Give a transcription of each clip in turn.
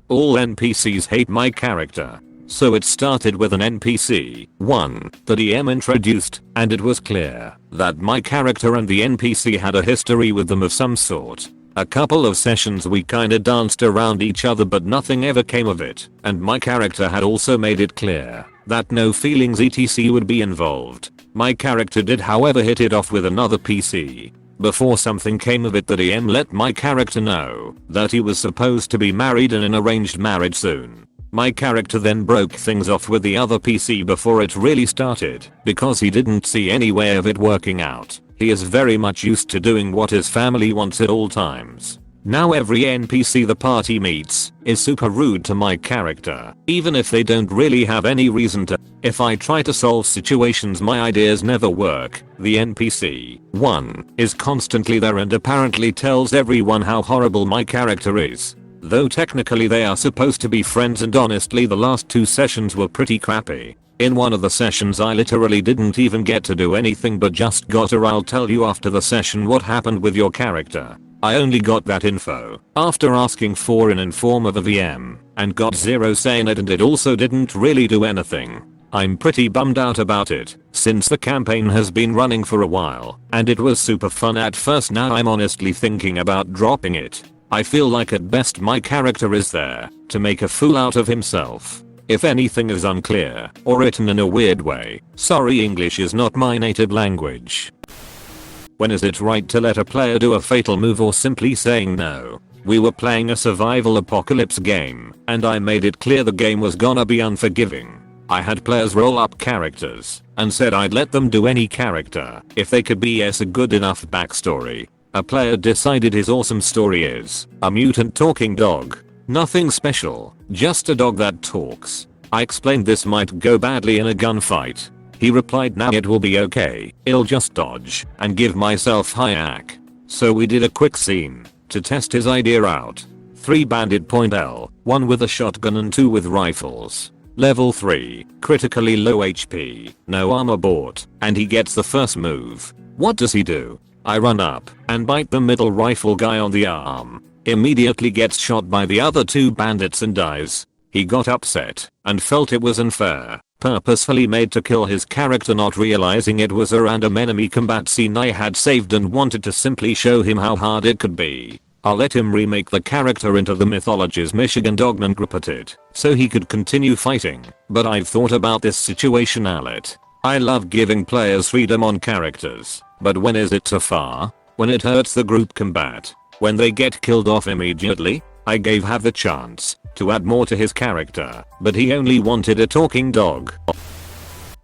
All NPCs hate my character. So it started with an NPC, 1, the DM introduced, and it was clear that my character and the NPC had a history with them of some sort. A couple of sessions we kinda danced around each other but nothing ever came of it, and my character had also made it clear that no feelings etc would be involved. My character did however hit it off with another PC. Before something came of it, the DM let my character know that he was supposed to be married and in arranged marriage soon. My character then broke things off with the other PC before it really started because he didn't see any way of it working out. He is very much used to doing what his family wants at all times. Now every NPC the party meets is super rude to my character, even if they don't really have any reason to. If I try to solve situations my ideas never work. The NPC, 1, is constantly there and apparently tells everyone how horrible my character is. Though technically they are supposed to be friends, and honestly the last 2 sessions were pretty crappy. In one of the sessions I literally didn't even get to do anything but just got her. I'll tell you after the session what happened with your character. I only got that info after asking for an inform of a VM and got 0 say in it, and it also didn't really do anything. I'm pretty bummed out about it since the campaign has been running for a while and it was super fun at first. Now I'm honestly thinking about dropping it. I feel like at best my character is there to make a fool out of himself. If anything is unclear or written in a weird way, sorry, English is not my native language. When is it right to let a player do a fatal move or simply saying no? We were playing a survival apocalypse game and I made it clear the game was gonna be unforgiving. I had players roll up characters and said I'd let them do any character if they could BS a good enough backstory. A player decided his awesome story is a mutant talking dog. Nothing special, just a dog that talks. I explained this might go badly in a gunfight. He replied, "Nah, it will be okay, I'll just dodge and give myself high AC." So we did a quick scene to test his idea out. 3 banded point L, 1 with a shotgun and 2 with rifles. Level 3, critically low HP, no armor bought, and he gets the first move. What does he do? I run up and bite the middle rifle guy on the arm. Immediately gets shot by the other 2 bandits and dies. He got upset and felt it was unfair, purposefully made to kill his character, not realizing it was a random enemy combat scene I had saved and wanted to simply show him how hard it could be. I'll let him remake the character into the mythology's Michigan Dogman group it so he could continue fighting, but I've thought about this situation Alet. I love giving players freedom on characters, but when is it too far? When it hurts the group combat? When they get killed off immediately? I gave Hav the chance to add more to his character, but he only wanted a talking dog.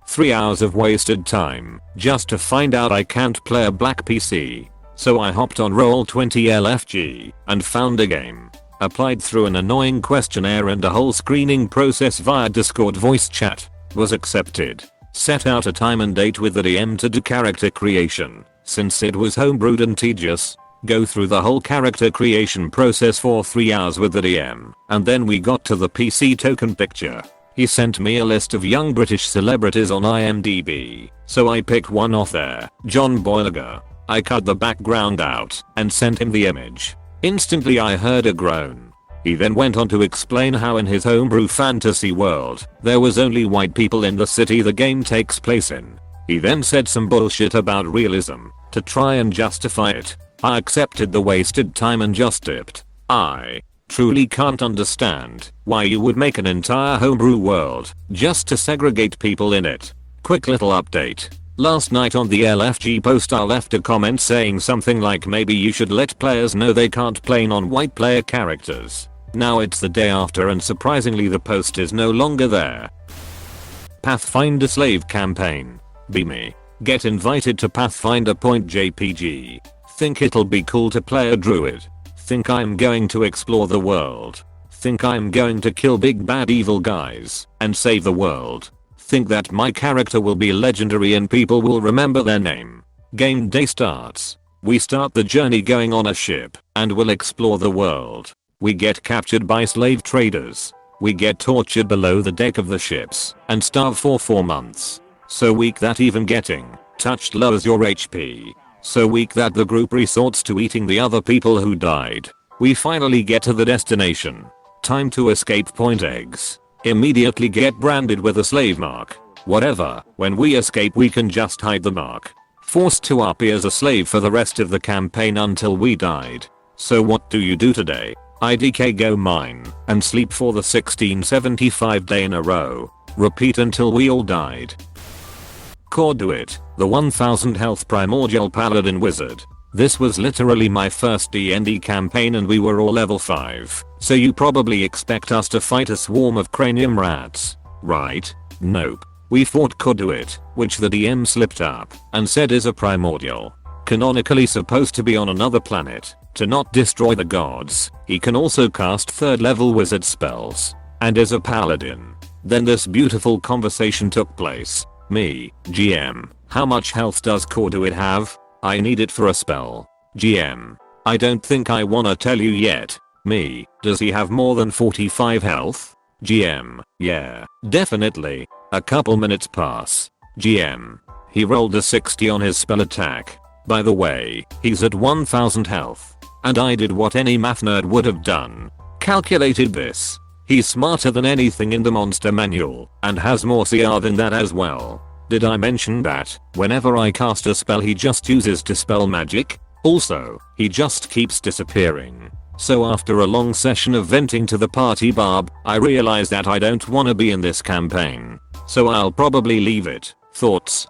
3 hours of wasted time just to find out I can't play a black PC. So I hopped on Roll20 LFG and found a game. Applied through an annoying questionnaire and a whole screening process via Discord voice chat. Was accepted. Set out a time and date with the DM to do character creation. Since it was homebrewed and tedious, go through the whole character creation process for 3 hours with the DM, and then we got to the PC token picture. He sent me a list of young British celebrities on IMDb, so I picked one off there, John Boyega. I cut the background out and sent him the image. Instantly I heard a groan. He then went on to explain how in his homebrew fantasy world, there was only white people in the city the game takes place in. He then said some bullshit about realism to try and justify it. I accepted the wasted time and just dipped. I truly can't understand why you would make an entire homebrew world just to segregate people in it. Quick little update. Last night on the LFG post I left a comment saying something like maybe you should let players know they can't play non-white player characters. Now it's the day after and surprisingly the post is no longer there. Pathfinder Slave Campaign. Be me. Get invited to Pathfinder.jpg. Think it'll be cool to play a druid. Think I'm going to explore the world. Think I'm going to kill big bad evil guys and save the world. Think that my character will be legendary and people will remember their name. Game day starts. We start the journey going on a ship and will explore the world. We get captured by slave traders. We get tortured below the deck of the ships and starve for 4 months. So weak that even getting touched lowers your HP. So weak that the group resorts to eating the other people who died. We finally get to the destination. Time to escape. Eggs. Immediately get branded with a slave mark. Whatever, when we escape we can just hide the mark. Forced to RP as a slave for the rest of the campaign until we died. So what do you do today? IDK go mine and sleep for the 1675 day in a row. Repeat until we all died. Corduit, the 1000 health Primordial Paladin-Wizard. This was literally my first D&D campaign and we were all level 5, so you probably expect us to fight a swarm of cranium rats, right? Nope. We fought Corduit, which the DM slipped up and said is a primordial. Canonically supposed to be on another planet, to not destroy the gods. He can also cast 3rd level wizard spells, and is a paladin. Then this beautiful conversation took place. Me, GM, how much health does Corduit have? I need it for a spell. GM, I don't think I wanna tell you yet. Me, does he have more than 45 health? GM, yeah, definitely. A couple minutes pass. GM, he rolled a 60 on his spell attack. By the way, he's at 1000 health. And I did what any math nerd would have done. Calculated this. He's smarter than anything in the monster manual, and has more CR than that as well. Did I mention that, whenever I cast a spell he just uses dispel magic? Also, he just keeps disappearing. So after a long session of venting to the party barb, I realized that I don't wanna be in this campaign. So I'll probably leave it. Thoughts?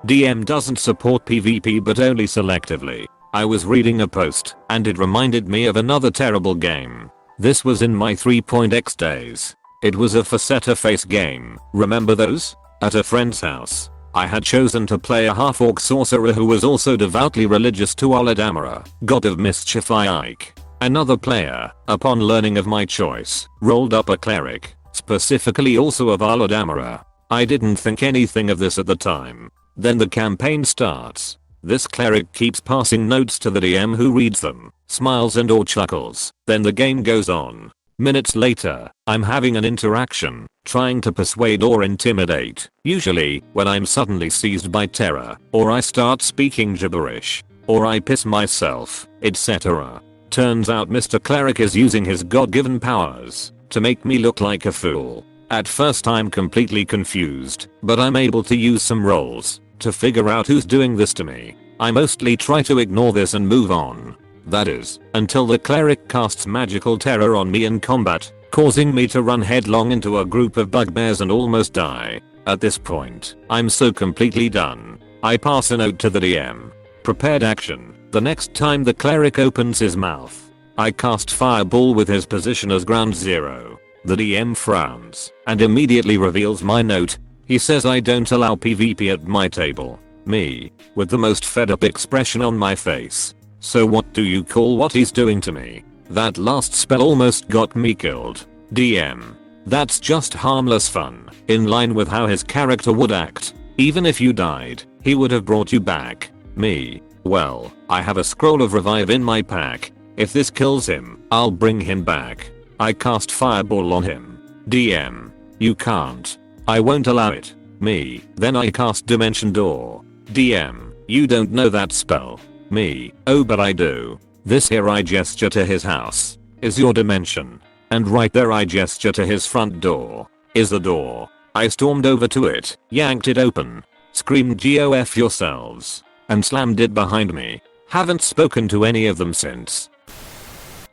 DM doesn't support PvP but only selectively. I was reading a post, and it reminded me of another terrible game. This was in my 3.x days. It was a faceta face game, remember those? At a friend's house. I had chosen to play a half-orc sorcerer who was also devoutly religious to Oladamara, god of mischief Ike. Another player, upon learning of my choice, rolled up a cleric, specifically also of Oladamara. I didn't think anything of this at the time. Then the campaign starts. This cleric keeps passing notes to the DM who reads them, smiles and or chuckles. Then the game goes on. Minutes later, I'm having an interaction, trying to persuade or intimidate, usually when I'm suddenly seized by terror, or I start speaking gibberish, or I piss myself, etc. Turns out Mr. Cleric is using his god-given powers to make me look like a fool. At first I'm completely confused, but I'm able to use some rolls to figure out who's doing this to me. I mostly try to ignore this and move on. That is, until the cleric casts magical terror on me in combat, causing me to run headlong into a group of bugbears and almost die. At this point, I'm so completely done. I pass a note to the DM. Prepared action. The next time the cleric opens his mouth, I cast Fireball with his position as ground zero. The DM frowns and immediately reveals my note. He says I don't allow PvP at my table. Me, with the most fed up expression on my face. So what do you call what he's doing to me? That last spell almost got me killed. DM. That's just harmless fun, in line with how his character would act. Even if you died, he would have brought you back. Me. Well, I have a scroll of revive in my pack. If this kills him, I'll bring him back. I cast Fireball on him. DM. You can't. I won't allow it. Me. Then I cast Dimension Door. DM. You don't know that spell. Me. Oh but I do. This here I gesture to his house. Is your dimension. And right there I gesture to his front door. Is the door. I stormed over to it, yanked it open, screamed "GOF yourselves," and slammed it behind me. Haven't spoken to any of them since.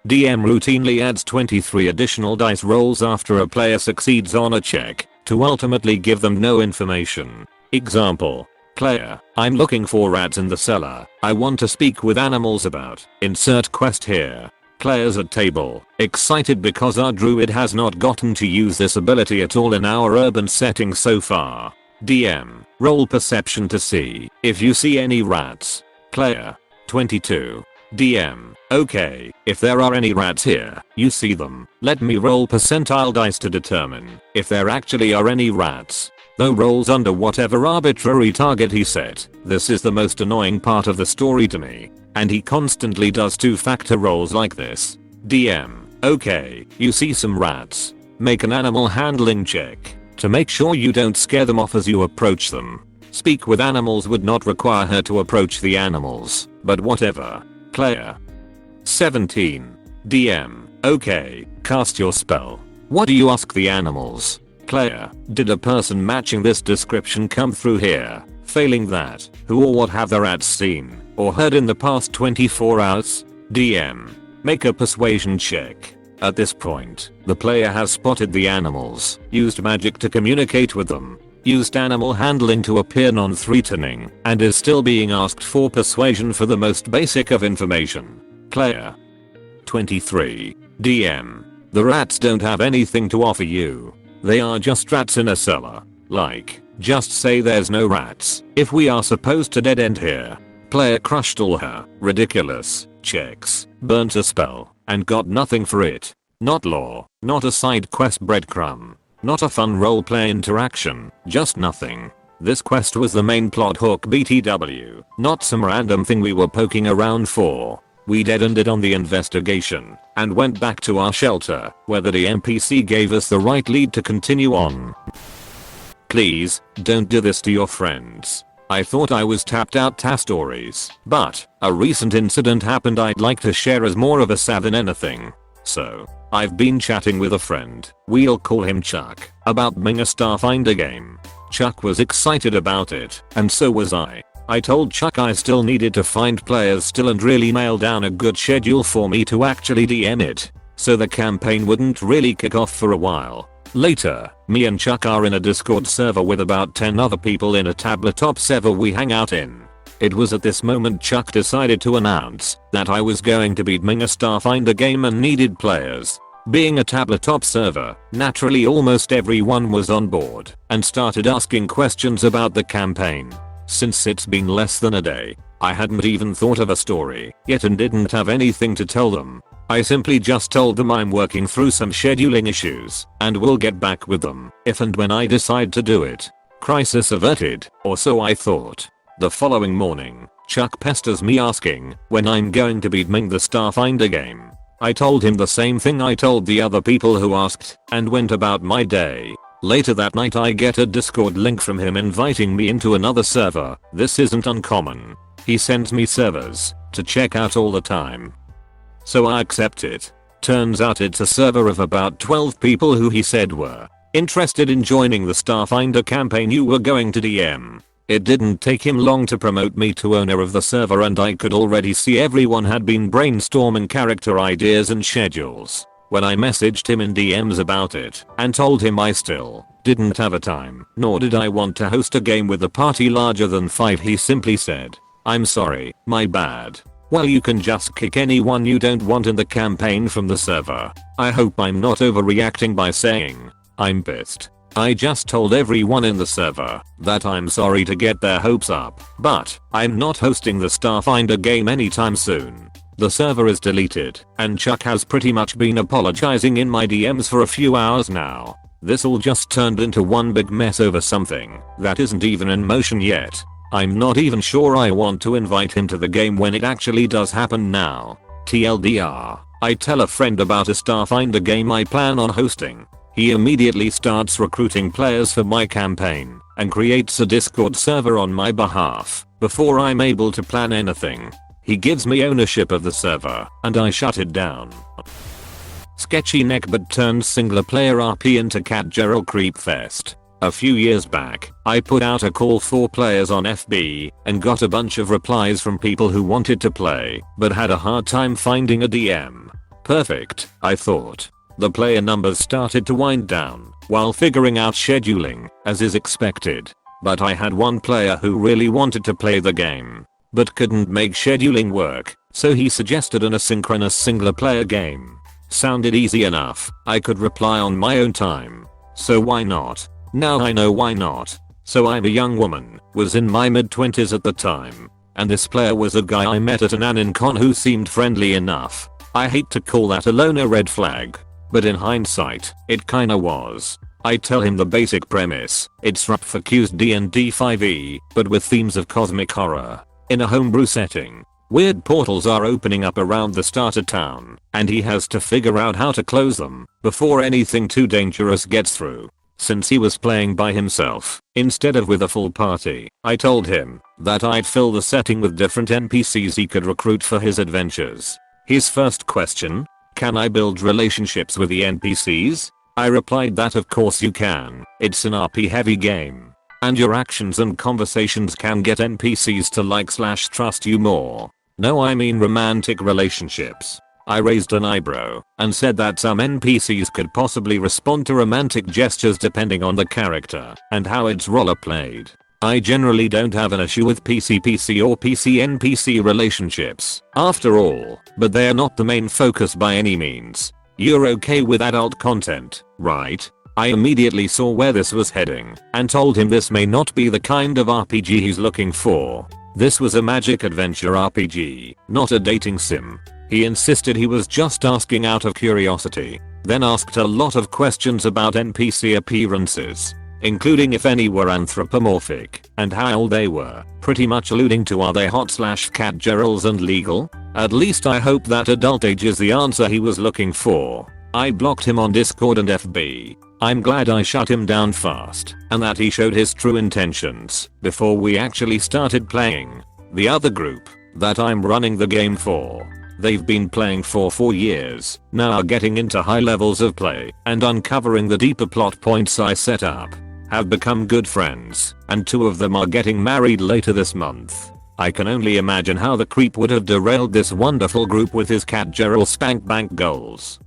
DM routinely adds 23 additional dice rolls after a player succeeds on a check, to ultimately give them no information. Example. Player, I'm looking for rats in the cellar. I want to speak with animals about. Insert quest here. Players at table, excited because our druid has not gotten to use this ability at all in our urban setting so far. DM, roll perception to see if you see any rats. Player, 22. DM, okay, if there are any rats here, you see them. Let me roll percentile dice to determine if there actually are any rats. Though rolls under whatever arbitrary target he set, this is the most annoying part of the story to me. And he constantly does 2-factor rolls like this. DM, okay, you see some rats. Make an animal handling check to make sure you don't scare them off as you approach them. Speak with animals would not require her to approach the animals, but whatever. Player. 17. DM, okay, cast your spell. What do you ask the animals? Player, did a person matching this description come through here? Failing that, who or what have the rats seen or heard in the past 24 hours? DM, make a persuasion check. At this point, the player has spotted the animals, used magic to communicate with them, used animal handling to appear non-threatening, and is still being asked for persuasion for the most basic of information. Player 23. DM, the rats don't have anything to offer you. They are just rats in a cellar. Like, just say there's no rats if we are supposed to dead end here. Player crushed all her ridiculous checks, burnt a spell, and got nothing for it. Not lore, not a side quest breadcrumb, not a fun roleplay interaction, just nothing. This quest was the main plot hook BTW, not some random thing we were poking around for. We dead-ended on the investigation and went back to our shelter where the NPC gave us the right lead to continue on. Please, don't do this to your friends. I thought I was tapped out to stories, but a recent incident happened I'd like to share as more of a sad than anything. So, I've been chatting with a friend, we'll call him Chuck, about being a Starfinder game. Chuck was excited about it, and so was I. I told Chuck I still needed to find players still and really nail down a good schedule for me to actually DM it, so the campaign wouldn't really kick off for a while. Later, me and Chuck are in a Discord server with about 10 other people in a tabletop server we hang out in. It was at this moment Chuck decided to announce that I was going to be doing a Starfinder game and needed players. Being a tabletop server, naturally almost everyone was on board and started asking questions about the campaign. Since it's been less than a day, I hadn't even thought of a story yet and didn't have anything to tell them. I simply just told them I'm working through some scheduling issues and will get back with them if and when I decide to do it. Crisis averted, or so I thought. The following morning, Chuck pesters me asking when I'm going to be doing the Starfinder game. I told him the same thing I told the other people who asked and went about my day. Later that night I get a Discord link from him inviting me into another server. This isn't uncommon. He sends me servers to check out all the time. So I accept it. Turns out it's a server of about 12 people who he said were interested in joining the Starfinder campaign you were going to DM. It didn't take him long to promote me to owner of the server and I could already see everyone had been brainstorming character ideas and schedules. When I messaged him in DMs about it and told him I still didn't have a time, nor did I want to host a game with a party larger than 5, he simply said, "I'm sorry, my bad. Well, you can just kick anyone you don't want in the campaign from the server." I hope I'm not overreacting by saying I'm pissed. I just told everyone in the server that I'm sorry to get their hopes up, but I'm not hosting the Starfinder game anytime soon. The server is deleted, and Chuck has pretty much been apologizing in my DMs for a few hours now. This all just turned into one big mess over something that isn't even in motion yet. I'm not even sure I want to invite him to the game when it actually does happen now. TLDR, I tell a friend about a Starfinder game I plan on hosting. He immediately starts recruiting players for my campaign and creates a Discord server on my behalf before I'm able to plan anything. He gives me ownership of the server and I shut it down. Sketchy neckbeard turns single player RP into catgirl creepfest. A few years back, I put out a call for players on FB and got a bunch of replies from people who wanted to play but had a hard time finding a DM. Perfect, I thought. The player numbers started to wind down while figuring out scheduling, as is expected. But I had one player who really wanted to play the game but couldn't make scheduling work, so he suggested an asynchronous single player game. Sounded easy enough. I could reply on my own time. So why not? Now I know why not. So I'm a young woman, was in my mid-20s at the time, and this player was a guy I met at an AninCon who seemed friendly enough. I hate to call that alone a red flag, but in hindsight, it kinda was. I tell him the basic premise. It's Rupfacused D&D 5e, but with themes of cosmic horror. In a homebrew setting, weird portals are opening up around the starter town, and he has to figure out how to close them before anything too dangerous gets through. Since he was playing by himself, instead of with a full party, I told him that I'd fill the setting with different NPCs he could recruit for his adventures. His first question, Can I build relationships with the NPCs? I replied that of course you can, it's an RP heavy game. And your actions and conversations can get NPCs to like/trust you more. No, I mean romantic relationships. I raised an eyebrow and said that some NPCs could possibly respond to romantic gestures depending on the character and how it's roleplayed. I generally don't have an issue with PC-PC or PC-NPC relationships, after all, but they're not the main focus by any means. You're okay with adult content, right? I immediately saw where this was heading and told him this may not be the kind of RPG he's looking for. This was a magic adventure RPG, not a dating sim. He insisted he was just asking out of curiosity, then asked a lot of questions about NPC appearances, including if any were anthropomorphic and how old they were, pretty much alluding to are they hot/catgirls and legal? At least I hope that adult age is the answer he was looking for. I blocked him on Discord and FB. I'm glad I shut him down fast and that he showed his true intentions before we actually started playing. The other group that I'm running the game for, they've been playing for 4 years, now are getting into high levels of play and uncovering the deeper plot points I set up, have become good friends, and 2 of them are getting married later this month. I can only imagine how the creep would have derailed this wonderful group with his catgirl spank bank goals.